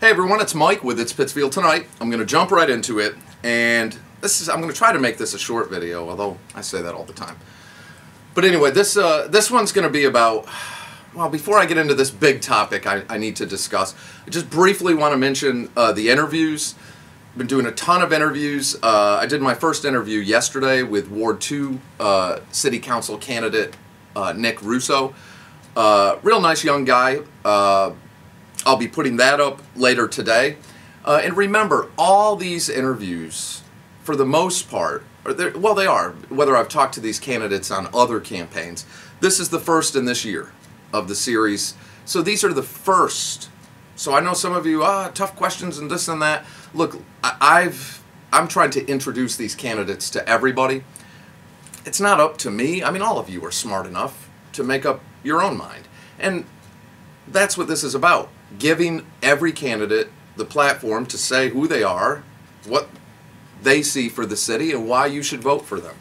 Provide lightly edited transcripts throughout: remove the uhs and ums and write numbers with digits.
Hey everyone, it's Mike with It's Pittsfield Tonight. I'm going to jump right into it, and I'm going to try to make this a short video, although I say that all the time. But anyway, this one's going to be about, well, before I get into this big topic I need to discuss, I just briefly want to mention the interviews. I've been doing a ton of interviews. I did my first interview yesterday with Ward 2 City Council candidate Nick Russo. Real nice young guy. I'll be putting that up later today. And remember, all these interviews, for the most part, well, they are, whether I've talked to these candidates on other campaigns, this is the first in this year of the series. So these are the first. So I know some of you, tough questions and this and that. Look, I'm trying to introduce these candidates to everybody. It's not up to me. I mean, all of you are smart enough to make up your own mind. And that's what this is about. Giving every candidate the platform to say who they are, what they see for the city, and why you should vote for them.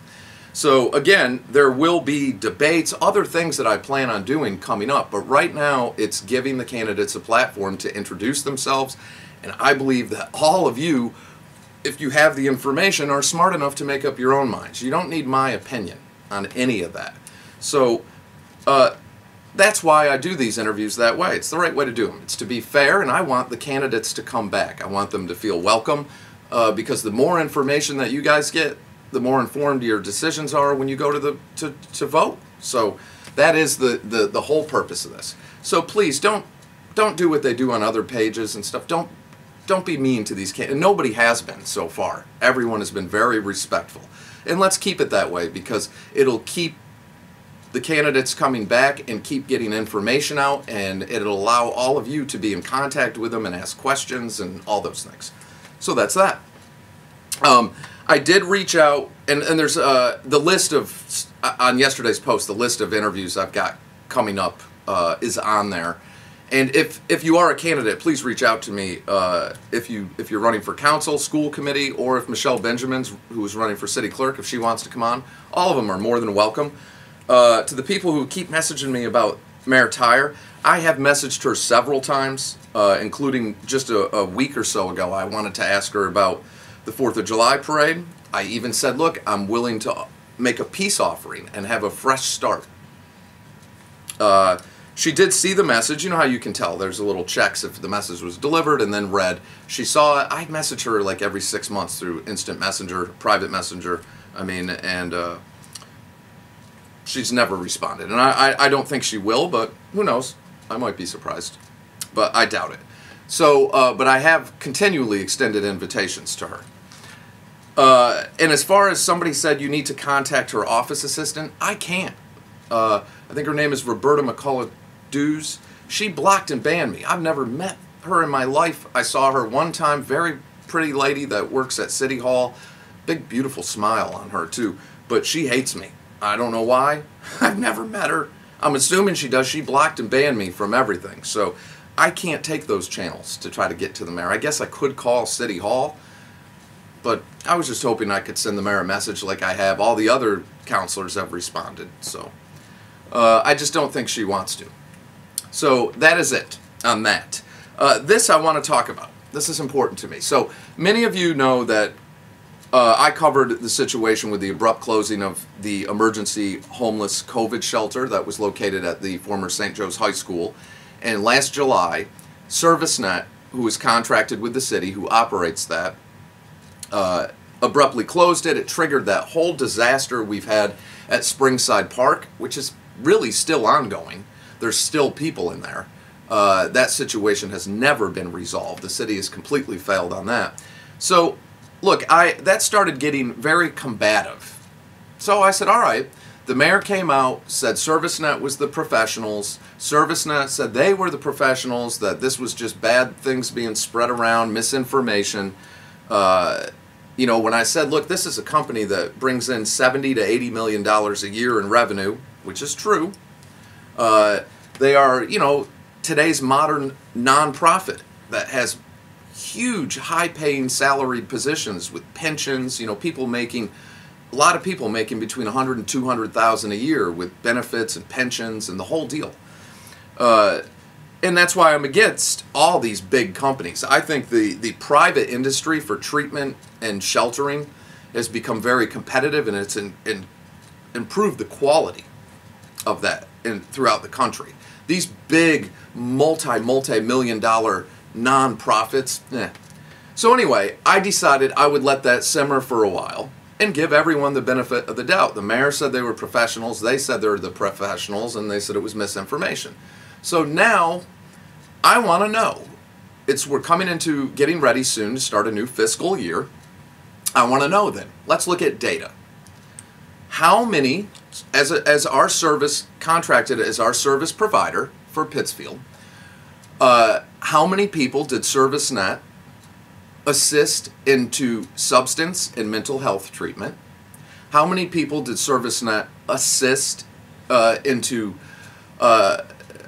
So again, there will be debates, other things that I plan on doing coming up, but right now it's giving the candidates a platform to introduce themselves, and I believe that all of you, if you have the information, are smart enough to make up your own minds. You don't need my opinion on any of that. So that's why I do these interviews that way. It's the right way to do them. It's to be fair, and I want the candidates to come back. I want them to feel welcome, because the more information that you guys get, the more informed your decisions are when you go to vote. So that is the whole purpose of this. So please don't do what they do on other pages and stuff. Don't be mean to these candidates. Nobody has been so far. Everyone has been very respectful, and let's keep it that way, because it'll keep the candidates coming back and keep getting information out, and it'll allow all of you to be in contact with them and ask questions and all those things. So that's that. I did reach out, and there's the list of, on yesterday's post, the list of interviews I've got coming up is on there. And if you are a candidate, please reach out to me if you're running for council, school committee, or if Michelle Benjamin's, who is running for city clerk, if she wants to come on. All of them are more than welcome. To the people who keep messaging me about Mayor Tyre, I have messaged her several times, including just a week or so ago. I wanted to ask her about the 4th of July parade. I even said, look, I'm willing to make a peace offering and have a fresh start. She did see the message. You know how you can tell. There's a little checks if the message was delivered and then read. She saw it. I message her like every 6 months through instant messenger, private messenger, and she's never responded, and I don't think she will, but who knows? I might be surprised, but I doubt it. So, but I have continually extended invitations to her. And as far as somebody said you need to contact her office assistant, I can't. I think her name is Roberta McCullough-Dews. She blocked and banned me. I've never met her in my life. I saw her one time, very pretty lady that works at City Hall. Big, beautiful smile on her, too, but she hates me. I don't know why. I've never met her. I'm assuming she does. She blocked and banned me from everything. So I can't take those channels to try to get to the mayor. I guess I could call City Hall, but I was just hoping I could send the mayor a message like I have. All the other counselors have responded. So I just don't think she wants to. So that is it on that. This I want to talk about. This is important to me. So many of you know that I covered the situation with the abrupt closing of the emergency homeless COVID shelter that was located at the former St. Joe's High School. And last July, Servicenet, who is contracted with the city, who operates that, abruptly closed it. It triggered that whole disaster we've had at Springside Park, which is really still ongoing. There's still people in there. That situation has never been resolved. The city has completely failed on that. So look, that started getting very combative. So I said, all right, the mayor came out, said Servicenet was the professionals. Servicenet said they were the professionals, that this was just bad things being spread around, misinformation. You know, when I said, look, this is a company that brings in $70 to $80 million a year in revenue, which is true. They are, you know, today's modern nonprofit that has huge, high-paying salaried positions with pensions. You know, a lot of people making between $100,000 and $200,000 a year with benefits and pensions and the whole deal. And that's why I'm against all these big companies. I think the private industry for treatment and sheltering has become very competitive, and it's improved the quality of that throughout the country. These big multi-million dollar non-profits, So anyway, I decided I would let that simmer for a while and give everyone the benefit of the doubt. The mayor said they were professionals, they said they were the professionals, and they said it was misinformation. So now I want to know. We're coming into getting ready soon to start a new fiscal year. I want to know then. Let's look at data. How many, as our service, contracted as our service provider for Pittsfield, how many people did Servicenet assist into substance and mental health treatment? How many people did Servicenet assist into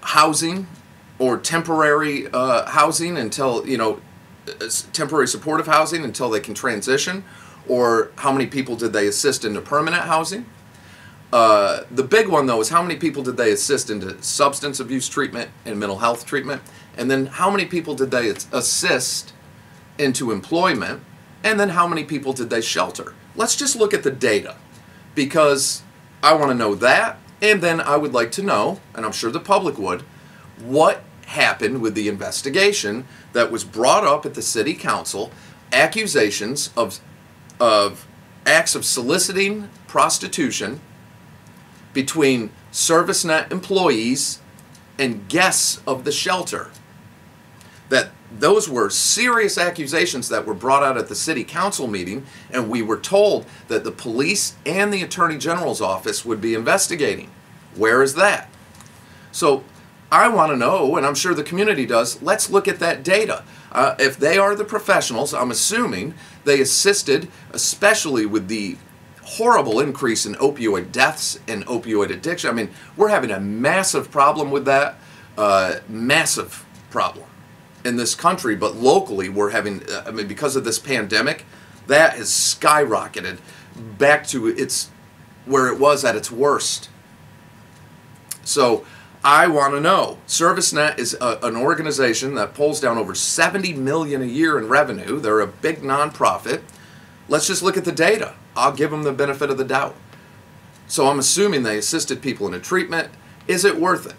housing or temporary housing until, temporary supportive housing until they can transition? Or how many people did they assist into permanent housing? The big one, though, is how many people did they assist into substance abuse treatment and mental health treatment? And then how many people did they assist into employment? And then how many people did they shelter? Let's just look at the data, because I want to know that, and then I would like to know, and I'm sure the public would, what happened with the investigation that was brought up at the city council, accusations of acts of soliciting prostitution between Servicenet employees and guests of the shelter. That those were serious accusations that were brought out at the city council meeting, and we were told that the police and the Attorney General's office would be investigating. Where is that? So I want to know, and I'm sure the community does, let's look at that data. If they are the professionals, I'm assuming they assisted, especially with the horrible increase in opioid deaths and opioid addiction. I mean, we're having a massive problem with that, massive problem in this country, but locally we're having, because of this pandemic, that has skyrocketed back to where it was at its worst. So I want to know. Servicenet is an organization that pulls down over $70 million a year in revenue. They're a big nonprofit. Let's just look at the data. I'll give them the benefit of the doubt. So I'm assuming they assisted people in a treatment. Is it worth it?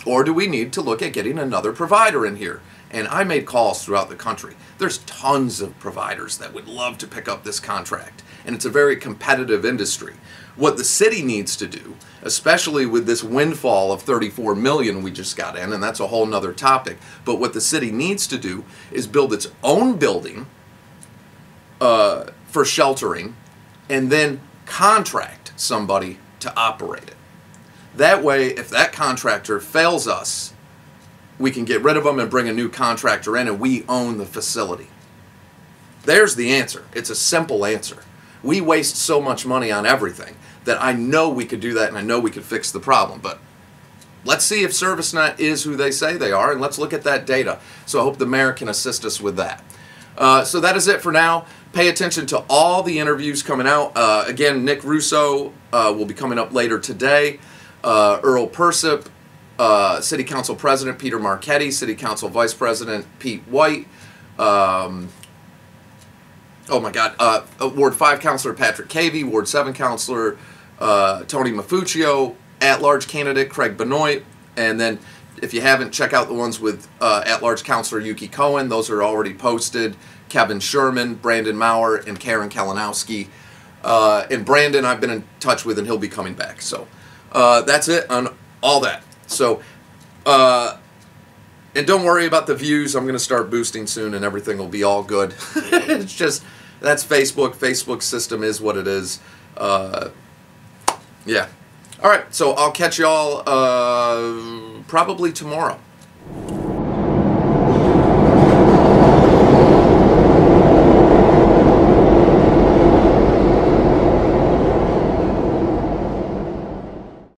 Or do we need to look at getting another provider in here? And I made calls throughout the country. There's tons of providers that would love to pick up this contract. And it's a very competitive industry. What the city needs to do, especially with this windfall of $34 million we just got in, and that's a whole nother topic, but what the city needs to do is build its own building for sheltering, and then contract somebody to operate it. That way, if that contractor fails us, we can get rid of them and bring a new contractor in, and we own the facility. There's the answer. It's a simple answer. We waste so much money on everything that I know we could do that, and I know we could fix the problem. But let's see if Servicenet is who they say they are, and let's look at that data. So I hope the mayor can assist us with that. So that is it for now. Pay attention to all the interviews coming out. Again, Nick Russo will be coming up later today. Earl Persip, City Council President Peter Marchetti, City Council Vice President Pete White, Ward 5 Councilor Patrick Cavey, Ward 7 Councilor Tony Mafuccio, at-large candidate Craig Benoit, and then if you haven't, check out the ones with at-large Councilor Yuki Cohen. Those are already posted. Kevin Sherman, Brandon Maurer, and Karen Kalinowski. And Brandon I've been in touch with, and he'll be coming back. So that's it on all that. So, and don't worry about the views. I'm going to start boosting soon, and everything will be all good. It's just, that's Facebook. Facebook's system is what it is. Yeah. All right, so I'll catch y'all probably tomorrow.